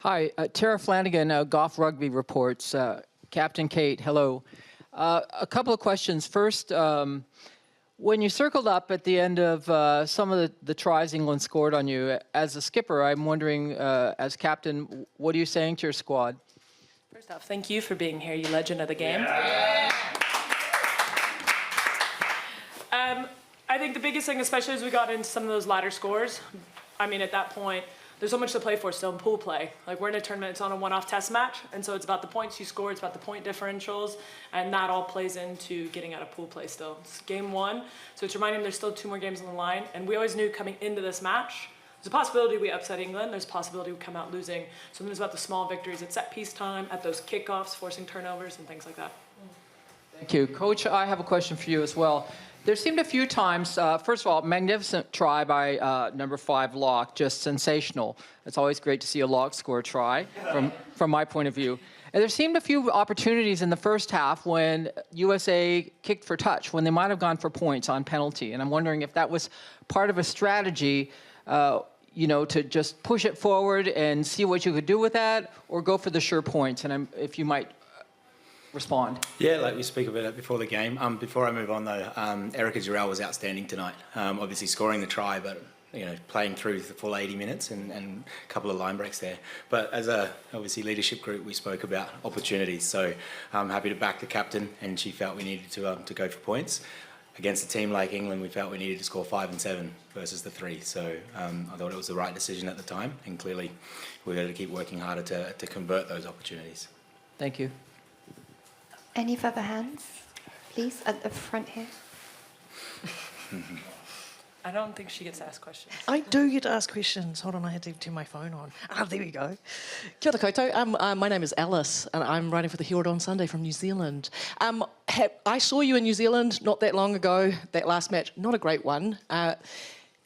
Hi, Tara Flanagan, Golf Rugby Reports. Captain Kate, hello. A couple of questions. First, when you circled up at the end of some of the tries England scored on you, as a skipper, I'm wondering, as captain, what are you saying to your squad? First off, thank you for being here, you legend of the game. I think the biggest thing, especially as we got into some of those latter scores, I mean, at that point, there's so much to play for still in pool play. Like, we're in a tournament, it's on a one-off test match, and so it's about the points you score, it's about the point differentials, and that all plays into getting out of pool play still. It's game one, so it's reminding them there's still 2 more games on the line, and we always knew coming into this match, there's a possibility we upset England, there's a possibility we come out losing. So then it's about the small victories at set piece time, at those kickoffs, forcing turnovers, and things like that. Thank you. Coach, I have a question for you as well. There seemed a few times, first of all, magnificent try by number 5, Locke, just sensational. It's always great to see a Locke score try from my point of view. And there seemed a few opportunities in the first half when USA kicked for touch, when they might have gone for points on penalty. And I'm wondering if that was part of a strategy, you know, to just push it forward and see what you could do with that, or go for the sure points. And if you might respond. Yeah, like we speak about it before the game. Before I move on though, Erica Giral was outstanding tonight. Obviously scoring the try, but you know, playing through the full 80 minutes and a couple of line breaks there. But as a obviously leadership group, we spoke about opportunities. So I'm happy to back the captain, and she felt we needed to go for points. Against a team like England, we felt we needed to score 5 and 7 versus the 3. So I thought it was the right decision at the time, and clearly we're going to keep working harder to convert those opportunities. Thank you. Any further hands, please, at the front here? I don't think she gets to ask questions. I do get to ask questions. Hold on, I had to turn my phone on. There we go. Kia ora koutou. My name is Alice, and I'm writing for the Herald on Sunday from New Zealand. I saw you in New Zealand not that long ago, that last match, not a great one.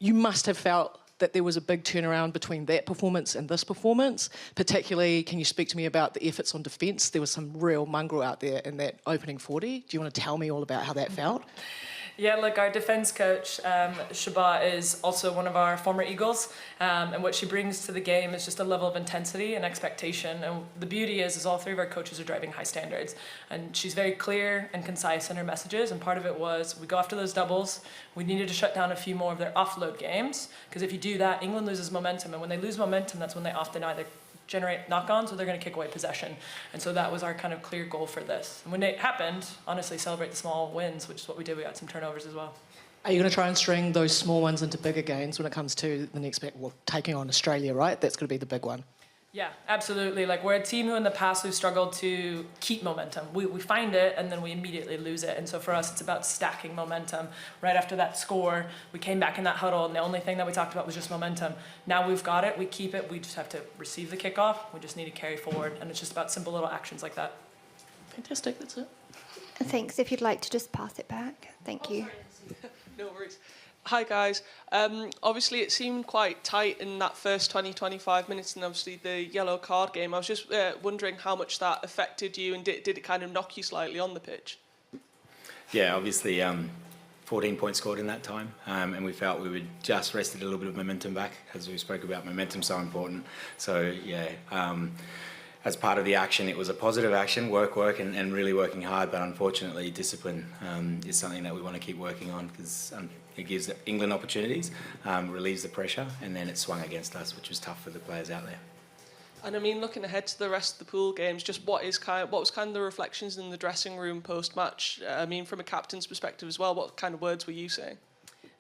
You must have felt that there was a big turnaround between that performance and this performance. Particularly, can you speak to me about the efforts on defence? There was some real mongrel out there in that opening 40. Do you want to tell me all about how that felt? Yeah, look, our defence coach, Shaba, is also one of our former Eagles, and what she brings to the game is just a level of intensity and expectation. And the beauty is all 3 of our coaches are driving high standards, and she's very clear and concise in her messages. And part of it was we go after those doubles. We needed to shut down a few more of their offload games, because if you do that, England loses momentum, and when they lose momentum, that's when they often either generate knock-ons or they're going to kick away possession. And so that was our kind of clear goal for this. And when it happened, honestly, celebrate the small wins, which is what we did. We got some turnovers as well. Are you going to try and string those small ones into bigger gains when it comes to the next match? Well, taking on Australia, right? That's going to be the big one. Yeah, absolutely. Like, we're a team who in the past we've struggled to keep momentum. We find it and then we immediately lose it. And so for us, it's about stacking momentum. Right after that score, we came back in that huddle, and the only thing that we talked about was just momentum. Now we've got it, we keep it, we just have to receive the kickoff. We just need to carry forward, and it's just about simple little actions like that. Fantastic, that's it. Thanks. If you'd like to just pass it back. Thank you. No worries. Hi guys. Obviously it seemed quite tight in that first 20-25 minutes, and obviously the yellow card game. I was just wondering how much that affected you, and did it kind of knock you slightly on the pitch? Yeah, obviously 14 points scored in that time, and we felt we would just rested a little bit of momentum back, as we spoke about momentum so important. So yeah, as part of the action, it was a positive action, work, and really working hard, but unfortunately discipline is something that we want to keep working on, because it gives England opportunities, relieves the pressure, and then it swung against us, which was tough for the players out there. And I mean, looking ahead to the rest of the pool games, just what was kind of the reflections in the dressing room post-match? I mean, from a captain's perspective as well, what kind of words were you saying?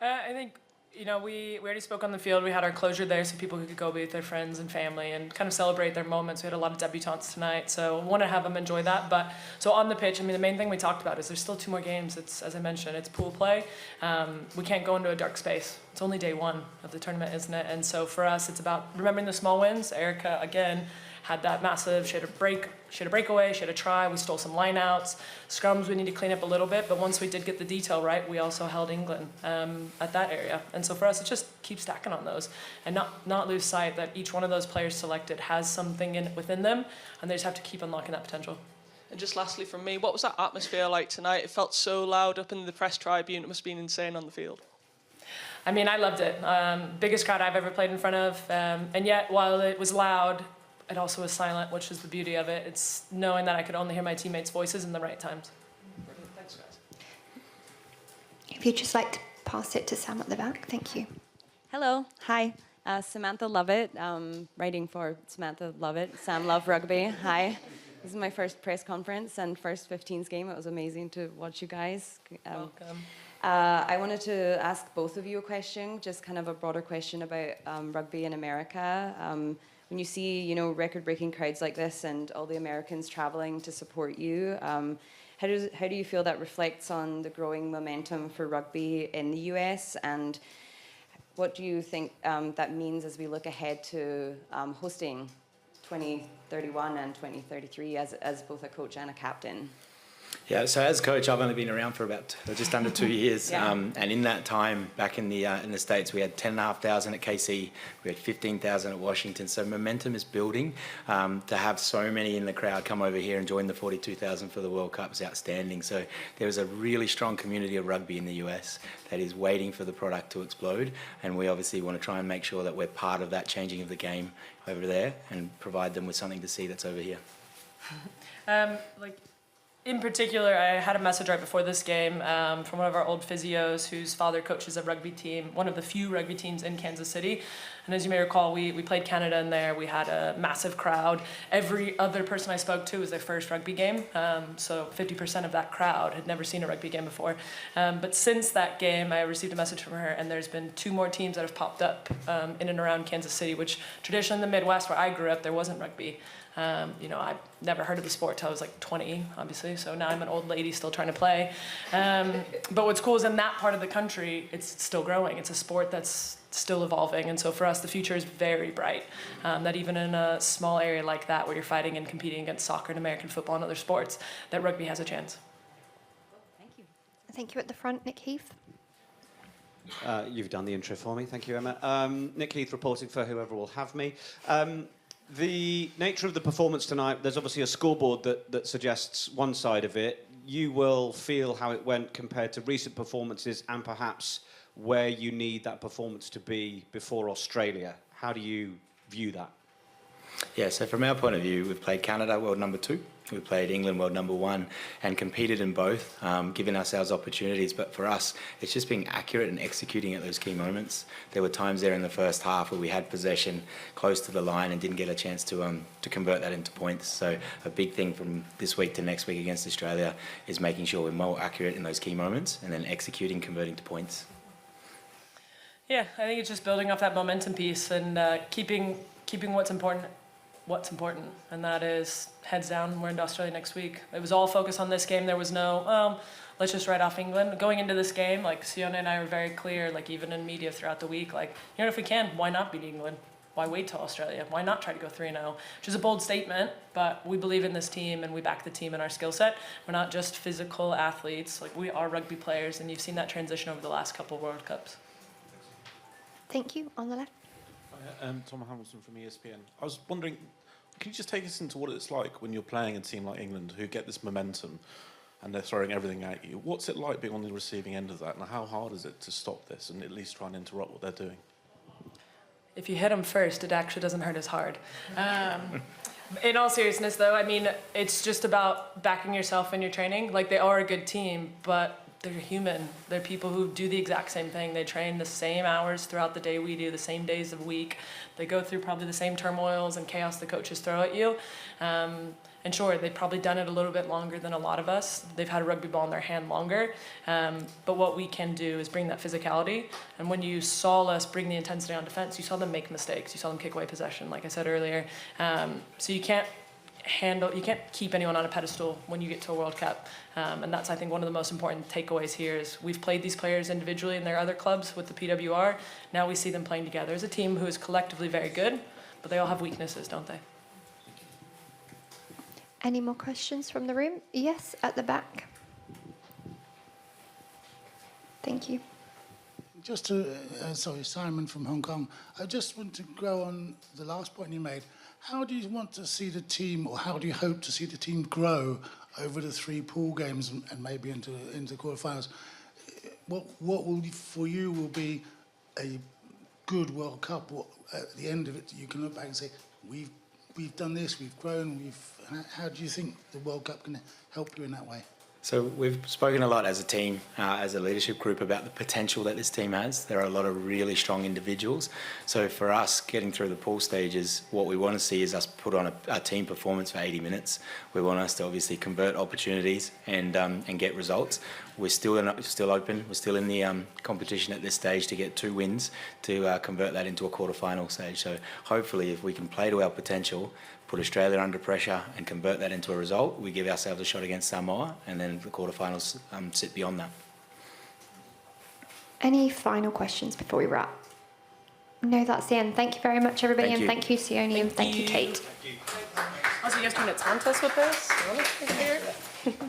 I think, you know, we already spoke on the field. We had our closure there so people could go be with their friends and family and kind of celebrate their moments. We had a lot of debutantes tonight, so I want to have them enjoy that. But so on the pitch, I mean, the main thing we talked about is there's still 2 more games. It's, as I mentioned, it's pool play. We can't go into a dark space. It's only day 1 of the tournament, isn't it? And so for us, it's about remembering the small wins. Erica, again, had that massive, she had a breakaway, she had a try, we stole some lineouts. Scrums we need to clean up a little bit, but once we did get the detail right, we also held England at that area. And so for us, it's just keep stacking on those and not lose sight that each one of those players selected has something within them, and they just have to keep unlocking that potential. And just lastly from me, what was that atmosphere like tonight? It felt so loud up in the press tribune, it must have been insane on the field. I mean, I loved it. Biggest crowd I've ever played in front of, and yet while it was loud, it also was silent, which is the beauty of it. It's knowing that I could only hear my teammates' voices in the right times. Thanks, guys. If you'd just like to pass it to Sam at the back, thank you. Hello, hi. Samantha Lovett, writing for Samantha Lovett, Sam Love Rugby. Hi. This is my first press conference and first 15s game. It was amazing to watch you guys. Welcome. I wanted to ask both of you a question, just kind of a broader question about rugby in America. When you see, you know, record-breaking crowds like this and all the Americans traveling to support you, how do you feel that reflects on the growing momentum for rugby in the US? And what do you think that means as we look ahead to hosting 2031 and 2033 as both a coach and a captain? Yeah, so as coach, I've only been around for about just under 2 years, Yeah. and in that time, back in the States, we had 10,500 at KC, we had 15,000 at Washington. So momentum is building. To have so many in the crowd come over here and join the 42,000 for the World Cup is outstanding. So there is a really strong community of rugby in the US that is waiting for the product to explode, and we obviously want to try and make sure that we're part of that changing of the game over there and provide them with something to see that's over here. In particular, I had a message right before this game from one of our old physios whose father coaches a rugby team, one of the few rugby teams in Kansas City. And as you may recall, we played Canada in there. We had a massive crowd. Every other person I spoke to was their first rugby game. So 50% of that crowd had never seen a rugby game before. But since that game, I received a message from her, and there's been 2 more teams that have popped up in and around Kansas City, which traditionally in the Midwest where I grew up, there wasn't rugby. You know, I've never heard of the sport till I was like 20, obviously, so now I'm an old lady still trying to play. But what's cool is in that part of the country, it's still growing. It's a sport that's still evolving, and so for us, the future is very bright. That even in a small area like that, where you're fighting and competing against soccer and American football and other sports, that rugby has a chance. Thank you. Thank you at the front, Nick Heath. You've done the intro for me. Thank you, Emma. Nick Heath reporting for whoever will have me. The nature of the performance tonight, there's obviously a scoreboard that suggests one side of it. You will feel how it went compared to recent performances and perhaps where you need that performance to be before Australia. How do you view that? Yeah, so from our point of view, we've played Canada, world number 2. We've played England, world number 1, and competed in both, giving ourselves opportunities. But for us, it's just being accurate and executing at those key moments. There were times there in the first half where we had possession close to the line and didn't get a chance to convert that into points. So a big thing from this week to next week against Australia is making sure we're more accurate in those key moments and then executing, converting to points. Yeah, I think it's just building off that momentum piece and keeping what's important, and that is heads down. We're in Australia next week. It was all focused on this game. There was no, let's just write off England. Going into this game, like Sione and I were very clear, like even in media throughout the week, like, you know, if we can, why not beat England? Why wait till Australia? Why not try to go 3-0? Which is a bold statement, but we believe in this team and we back the team and our skill set. We're not just physical athletes, like we are rugby players, and you've seen that transition over the last couple of World Cups. Thank you. On the left. Tom Hamilton from ESPN. I was wondering, can you just take us into what it's like when you're playing a team like England who get this momentum and they're throwing everything at you? What's it like being on the receiving end of that, and how hard is it to stop this and at least try and interrupt what they're doing? If you hit them first, it actually doesn't hurt as hard. In all seriousness, though, I mean, it's just about backing yourself in your training. Like, they are a good team, but they're human. They're people who do the exact same thing. They train the same hours throughout the day we do, the same days of the week. They go through probably the same turmoils and chaos the coaches throw at you. And sure, they've probably done it a little bit longer than a lot of us. They've had a rugby ball in their hand longer. But what we can do is bring that physicality. And when you saw us bring the intensity on defense, you saw them make mistakes. You saw them kick away possession, like I said earlier. So you can't keep anyone on a pedestal when you get to a World Cup. And that's, I think, one of the most important takeaways here is we've played these players individually in their other clubs with the PWR. Now we see them playing together as a team who is collectively very good, but they all have weaknesses, don't they? Any more questions from the room? Yes, at the back. Thank you. Just to, Simon from Hong Kong. I just want to go on the last point you made. How do you want to see the team, or how do you hope to see the team grow over the 3 pool games and maybe into quarterfinals? What will for you will be a good World Cup? What, at the end of it, you can look back and say, we've we've done this, we've grown, how do you think the World Cup can help you in that way? So we've spoken a lot as a team, as a leadership group, about the potential that this team has. There are a lot of really strong individuals. So for us, getting through the pool stages, what we want to see is us put on a team performance for 80 minutes. We want us to obviously convert opportunities and get results. We're still open. We're still in the competition at this stage to get 2 wins to convert that into a quarter-final stage. So hopefully, if we can play to our potential, put Australia under pressure and convert that into a result, we give ourselves a shot against Samoa, and then the quarterfinals sit beyond that. Any final questions before we wrap? No, that's the end. Thank you very much, everybody, Thank and you. thank you, Sione, and thank you, Kate. Also, you guys doing a contest with this? You want to figure it out?